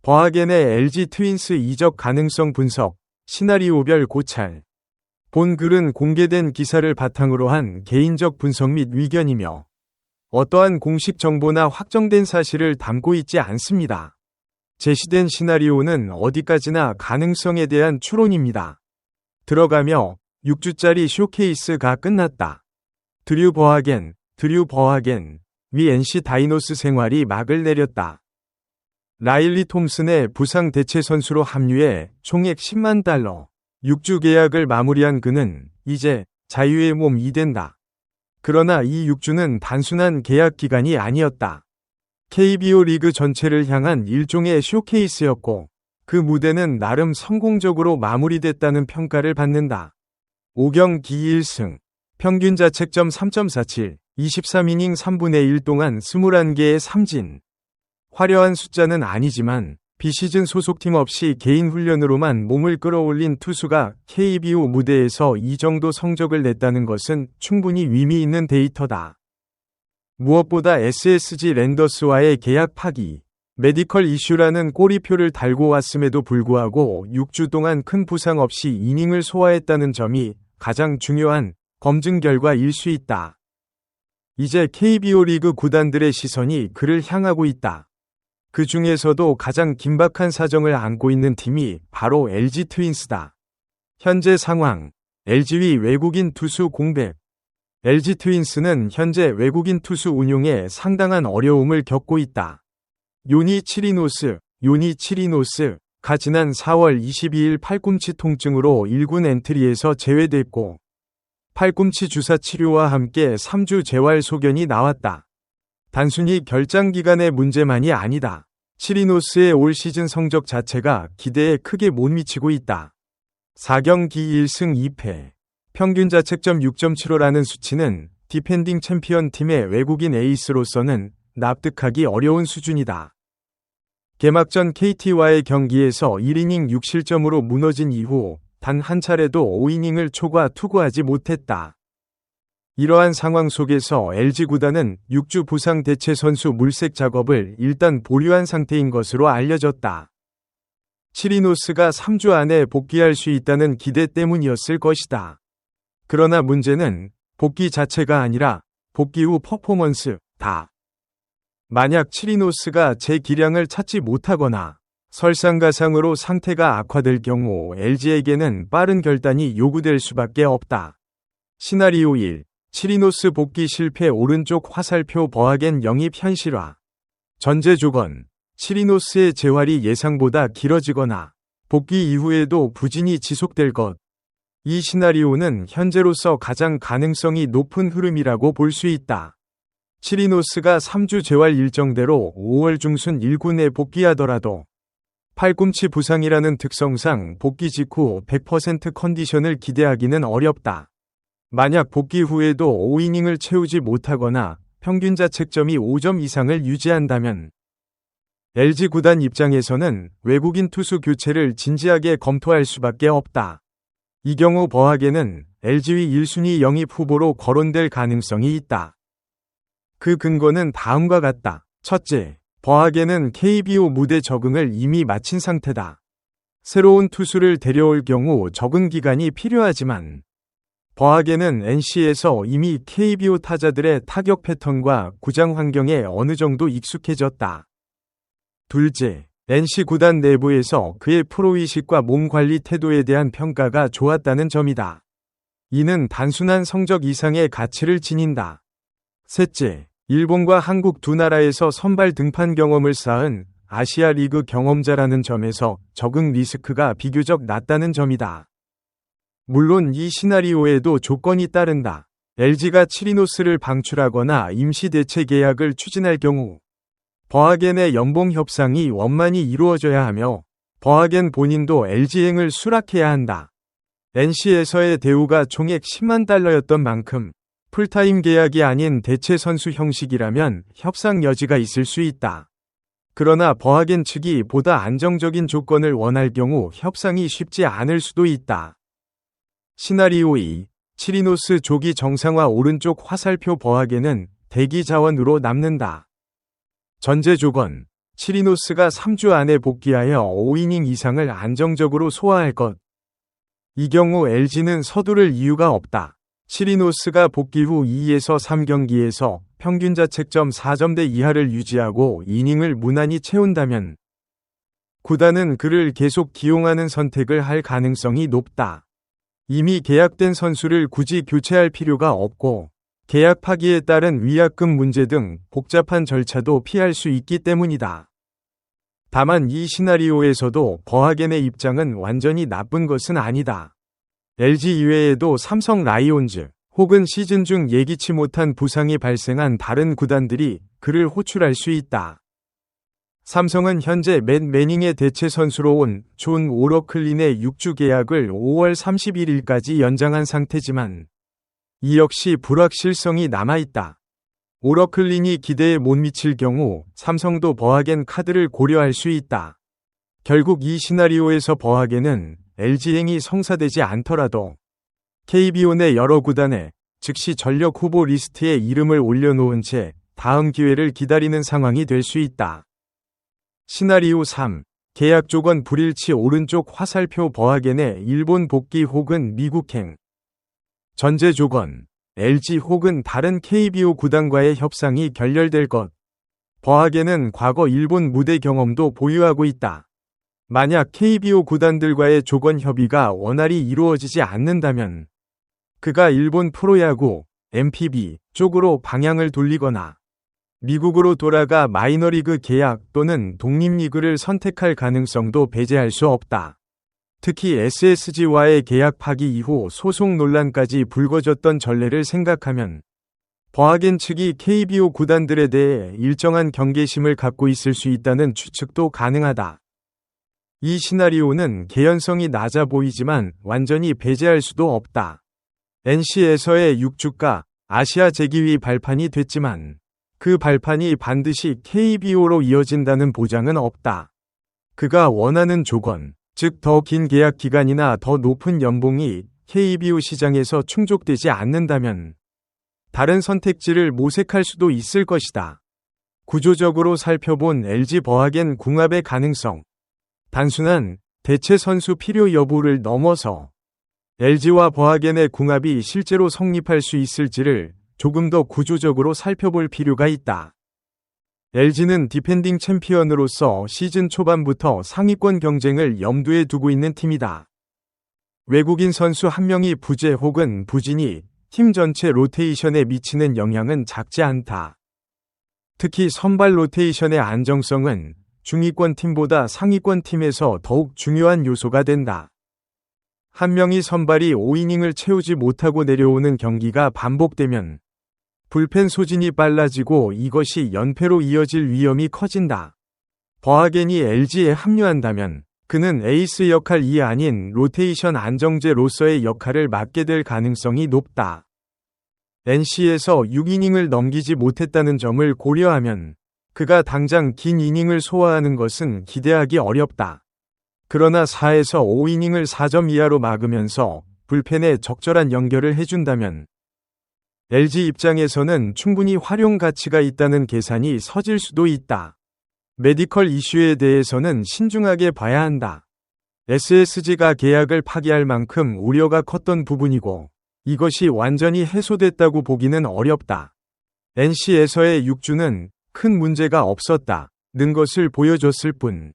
버하겐의 LG 트윈스 이적 가능성 분석, 시나리오별 고찰. 본 글은 공개된 기사를 바탕으로 한 개인적 분석 및 의견이며 어떠한 공식 정보나 확정된 사실을 담고 있지 않습니다. 제시된 시나리오는 어디까지나 가능성에 대한 추론입니다. 들어가며 6주짜리 쇼케이스가 끝났다. 드류 버하겐, 위 NC 다이노스 생활이 막을 내렸다. 라일리 톰슨의 부상 대체 선수로 합류해 총액 $100,000, 6주 계약을 마무리한 그는 이제 자유의 몸이 된다. 그러나 이 6주는 단순한 계약 기간이 아니었다. KBO 리그 전체를 향한 일종의 쇼케이스였고 그 무대는 나름 성공적으로 마무리됐다는 평가를 받는다. 5경기 1승, 평균 자책점 3.47, 23이닝 3분의 1 동안 21개의 삼진. 화려한 숫자는 아니지만 비시즌 소속팀 없이 개인 훈련으로만 몸을 끌어올린 투수가 KBO 무대에서 이 정도 성적을 냈다는 것은 충분히 의미 있는 데이터다. 무엇보다 SSG 랜더스와의 계약 파기, 메디컬 이슈라는 꼬리표를 달고 왔음에도 불구하고 6주 동안 큰 부상 없이 이닝을 소화했다는 점이 가장 중요한 검증 결과일 수 있다. 이제 KBO 리그 구단들의 시선이 그를 향하고 있다. 그 중에서도 가장 긴박한 사정을 안고 있는 팀이 바로 LG 트윈스다. 현재 상황, LG위 외국인 투수 공백. LG 트윈스는 현재 외국인 투수 운용에 상당한 어려움을 겪고 있다. 요니 치리노스가 지난 4월 22일 팔꿈치 통증으로 1군 엔트리에서 제외됐고 팔꿈치 주사 치료와 함께 3주 재활 소견이 나왔다. 단순히 결장 기간의 문제만이 아니다. 치리노스의 올 시즌 성적 자체가 기대에 크게 못 미치고 있다. 4경기 1승 2패, 평균 자책점 6.75라는 수치는 디펜딩 챔피언 팀의 외국인 에이스로서는 납득하기 어려운 수준이다. 개막전 KT와의 경기에서 1이닝 6실점으로 무너진 이후 단 한 차례도 5이닝을 초과 투구하지 못했다. 이러한 상황 속에서 LG 구단은 6주 부상 대체 선수 물색 작업을 일단 보류한 상태인 것으로 알려졌다. 치리노스가 3주 안에 복귀할 수 있다는 기대 때문이었을 것이다. 그러나 문제는 복귀 자체가 아니라 복귀 후 퍼포먼스다. 만약 치리노스가 제 기량을 찾지 못하거나 설상가상으로 상태가 악화될 경우 LG에게는 빠른 결단이 요구될 수밖에 없다. 시나리오 1. 치리노스 복귀 실패 오른쪽 화살표 버하겐 영입 현실화. 전제 조건. 치리노스의 재활이 예상보다 길어지거나 복귀 이후에도 부진이 지속될 것. 이 시나리오는 현재로서 가장 가능성이 높은 흐름이라고 볼 수 있다. 치리노스가 3주 재활 일정대로 5월 중순 1군에 복귀하더라도 팔꿈치 부상이라는 특성상 복귀 직후 100% 컨디션을 기대하기는 어렵다. 만약 복귀 후에도 5이닝을 채우지 못하거나 평균 자책점이 5점 이상을 유지한다면 LG 구단 입장에서는 외국인 투수 교체를 진지하게 검토할 수밖에 없다. 이 경우 버하겐은 LG위 1순위 영입 후보로 거론될 가능성이 있다. 그 근거는 다음과 같다. 첫째, 버하겐은 KBO 무대 적응을 이미 마친 상태다. 새로운 투수를 데려올 경우 적응 기간이 필요하지만 버하겐은 NC에서 이미 KBO 타자들의 타격 패턴과 구장 환경에 어느 정도 익숙해졌다. 둘째, NC 구단 내부에서 그의 프로의식과 몸 관리 태도에 대한 평가가 좋았다는 점이다. 이는 단순한 성적 이상의 가치를 지닌다. 셋째, 일본과 한국 두 나라에서 선발 등판 경험을 쌓은 아시아 리그 경험자라는 점에서 적응 리스크가 비교적 낮다는 점이다. 물론 이 시나리오에도 조건이 따른다. LG가 치리노스를 방출하거나 임시 대체 계약을 추진할 경우 버하겐의 연봉 협상이 원만히 이루어져야 하며 버하겐 본인도 LG행을 수락해야 한다. NC에서의 대우가 총액 $100,000였던 만큼 풀타임 계약이 아닌 대체 선수 형식이라면 협상 여지가 있을 수 있다. 그러나 버하겐 측이 보다 안정적인 조건을 원할 경우 협상이 쉽지 않을 수도 있다. 시나리오 2. 치리노스 조기 정상화 오른쪽 화살표 버하겐은 대기 자원으로 남는다. 전제 조건. 치리노스가 3주 안에 복귀하여 5이닝 이상을 안정적으로 소화할 것. 이 경우 LG는 서두를 이유가 없다. 치리노스가 복귀 후 2에서 3경기에서 평균 자책점 4점대 이하를 유지하고 이닝을 무난히 채운다면 구단은 그를 계속 기용하는 선택을 할 가능성이 높다. 이미 계약된 선수를 굳이 교체할 필요가 없고 계약 파기에 따른 위약금 문제 등 복잡한 절차도 피할 수 있기 때문이다. 다만 이 시나리오에서도 버하겐의 입장은 완전히 나쁜 것은 아니다. LG 이외에도 삼성 라이온즈 혹은 시즌 중 예기치 못한 부상이 발생한 다른 구단들이 그를 호출할 수 있다. 삼성은 현재 맷 매닝의 대체 선수로 온 존 오러클린의 6주 계약을 5월 31일까지 연장한 상태지만 이 역시 불확실성이 남아있다. 오러클린이 기대에 못 미칠 경우 삼성도 버하겐 카드를 고려할 수 있다. 결국 이 시나리오에서 버하겐은 LG행이 성사되지 않더라도 KBO 내 여러 구단에 즉시 전력 후보 리스트에 이름을 올려놓은 채 다음 기회를 기다리는 상황이 될 수 있다. 시나리오 3. 계약 조건 불일치 오른쪽 화살표 버하겐의 일본 복귀 혹은 미국행. 전제 조건. LG 혹은 다른 KBO 구단과의 협상이 결렬될 것. 버하겐은 과거 일본 무대 경험도 보유하고 있다. 만약 KBO 구단들과의 조건 협의가 원활히 이루어지지 않는다면 그가 일본 프로야구, MPB 쪽으로 방향을 돌리거나 미국으로 돌아가 마이너리그 계약 또는 독립리그를 선택할 가능성도 배제할 수 없다. 특히 SSG와의 계약 파기 이후 소송 논란까지 불거졌던 전례를 생각하면 버하겐 측이 KBO 구단들에 대해 일정한 경계심을 갖고 있을 수 있다는 추측도 가능하다. 이 시나리오는 개연성이 낮아 보이지만 완전히 배제할 수도 없다. NC에서의 6주가 아시아 재기위 발판이 됐지만 그 발판이 반드시 KBO로 이어진다는 보장은 없다. 그가 원하는 조건, 즉 더 긴 계약 기간이나 더 높은 연봉이 KBO 시장에서 충족되지 않는다면 다른 선택지를 모색할 수도 있을 것이다. 구조적으로 살펴본 LG 버하겐 궁합의 가능성. 단순한 대체 선수 필요 여부를 넘어서 LG와 버하겐의 궁합이 실제로 성립할 수 있을지를 조금 더 구조적으로 살펴볼 필요가 있다. LG는 디펜딩 챔피언으로서 시즌 초반부터 상위권 경쟁을 염두에 두고 있는 팀이다. 외국인 선수 한 명이 부재 혹은 부진이 팀 전체 로테이션에 미치는 영향은 작지 않다. 특히 선발 로테이션의 안정성은 중위권 팀보다 상위권 팀에서 더욱 중요한 요소가 된다. 한 명이 선발이 5이닝을 채우지 못하고 내려오는 경기가 반복되면 불펜 소진이 빨라지고 이것이 연패로 이어질 위험이 커진다. 버하겐이 LG에 합류한다면 그는 에이스 역할이 아닌 로테이션 안정제로서의 역할을 맡게 될 가능성이 높다. NC에서 6이닝을 넘기지 못했다는 점을 고려하면 그가 당장 긴 이닝을 소화하는 것은 기대하기 어렵다. 그러나 4에서 5이닝을 4점 이하로 막으면서 불펜에 적절한 연결을 해준다면 LG 입장에서는 충분히 활용 가치가 있다는 계산이 서질 수도 있다. 메디컬 이슈에 대해서는 신중하게 봐야 한다. SSG가 계약을 파기할 만큼 우려가 컸던 부분이고 이것이 완전히 해소됐다고 보기는 어렵다. NC에서의 6주는 큰 문제가 없었다는 것을 보여줬을 뿐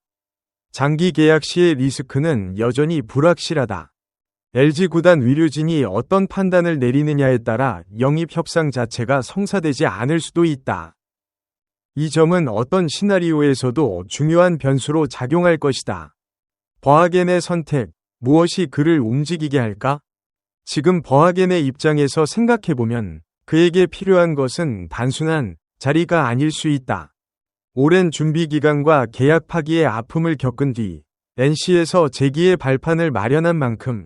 장기 계약 시의 리스크는 여전히 불확실하다. LG 구단 위류진이 어떤 판단을 내리느냐에 따라 영입 협상 자체가 성사되지 않을 수도 있다. 이 점은 어떤 시나리오에서도 중요한 변수로 작용할 것이다. 버하겐의 선택, 무엇이 그를 움직이게 할까? 지금 버하겐의 입장에서 생각해보면 그에게 필요한 것은 단순한 자리가 아닐 수 있다. 오랜 준비 기간과 계약 파기의 아픔을 겪은 뒤 NC에서 재기의 발판을 마련한 만큼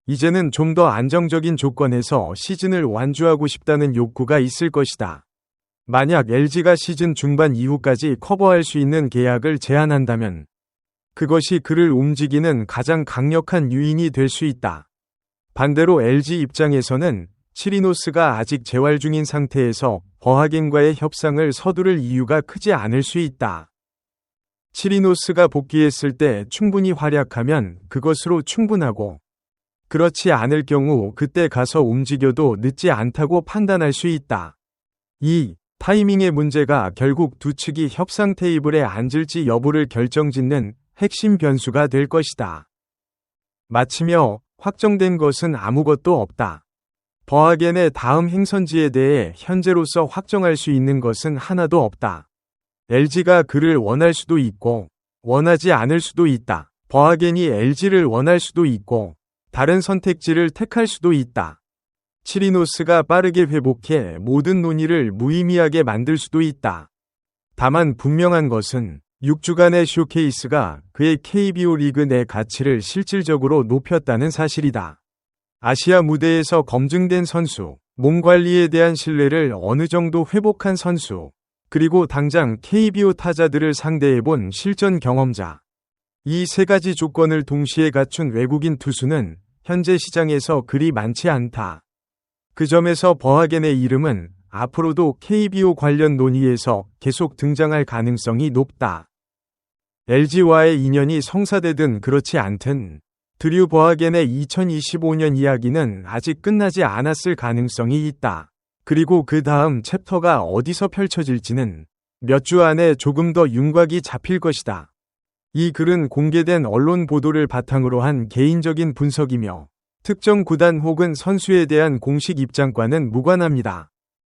이제는 좀 더 안정적인 조건에서 시즌을 완주하고 싶다는 욕구가 있을 것이다. 만약 LG가 시즌 중반 이후까지 커버할 수 있는 계약을 제안한다면 그것이 그를 움직이는 가장 강력한 요인이 될 수 있다. 반대로 LG 입장에서는 치리노스가 아직 재활 중인 상태에서 버하겐과의 협상을 서두를 이유가 크지 않을 수 있다. 치리노스가 복귀했을 때 충분히 활약하면 그것으로 충분하고, 그렇지 않을 경우 그때 가서 움직여도 늦지 않다고 판단할 수 있다. 2. 타이밍의 문제가 결국 두 측이 협상 테이블에 앉을지 여부를 결정짓는 핵심 변수가 될 것이다. 마치며 확정된 것은 아무것도 없다. 버하겐의 다음 행선지에 대해 현재로서 확정할 수 있는 것은 하나도 없다. LG가 그를 원할 수도 있고 원하지 않을 수도 있다. 버하겐이 LG를 원할 수도 있고 다른 선택지를 택할 수도 있다. 치리노스가 빠르게 회복해 모든 논의를 무의미하게 만들 수도 있다. 다만 분명한 것은 6주간의 쇼케이스가 그의 KBO 리그 내 가치를 실질적으로 높였다는 사실이다. 아시아 무대에서 검증된 선수, 몸 관리에 대한 신뢰를 어느 정도 회복한 선수, 그리고 당장 KBO 타자들을 상대해본 실전 경험자. 이 세 가지 조건을 동시에 갖춘 외국인 투수는 현재 시장에서 그리 많지 않다. 그 점에서 버하겐의 이름은 앞으로도 KBO 관련 논의에서 계속 등장할 가능성이 높다. LG와의 인연이 성사되든 그렇지 않든 드류 버하겐의 2025년 이야기는 아직 끝나지 않았을 가능성이 있다. 그리고 그 다음 챕터가 어디서 펼쳐질지는 몇 주 안에 조금 더 윤곽이 잡힐 것이다. 이 글은 공개된 언론 보도를 바탕으로 한 개인적인 분석이며 특정 구단 혹은 선수에 대한 공식 입장과는 무관합니다.